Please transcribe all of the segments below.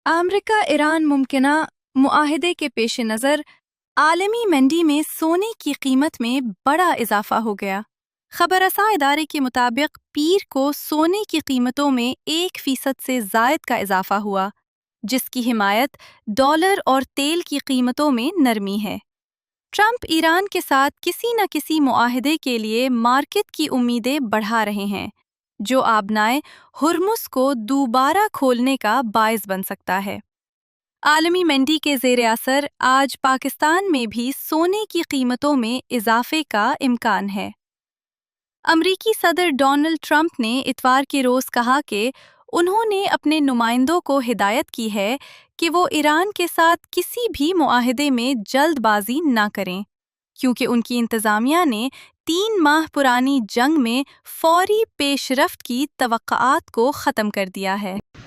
امریکہ ایران ممکنہ معاہدے کے پیش نظر عالمی منڈی میں سونے کی قیمت میں بڑا اضافہ ہو گیا۔ خبر رساں ادارے کے مطابق پیر کو سونے کی قیمتوں میں 1% سے زائد کا اضافہ ہوا، جس کی حمایت ڈالر اور تیل کی قیمتوں میں نرمی ہے۔ ٹرمپ ایران کے ساتھ کسی نہ کسی معاہدے کے لیے مارکیٹ کی امیدیں بڑھا رہے ہیں، جو آبنائے ہرمز کو دوبارہ کھولنے کا باعث بن سکتا ہے۔ عالمی منڈی کے زیر اثر آج پاکستان میں بھی سونے کی قیمتوں میں اضافے کا امکان ہے۔ امریکی صدر ڈونلڈ ٹرمپ نے اتوار کے روز کہا کہ انہوں نے اپنے نمائندوں کو ہدایت کی ہے کہ وہ ایران کے ساتھ کسی بھی معاہدے میں جلد بازی نہ کریں، کیونکہ ان کی انتظامیہ نے 3 ماہ پرانی جنگ میں فوری پیش رفت کی توقعات کو ختم کر دیا ہے۔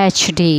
HD।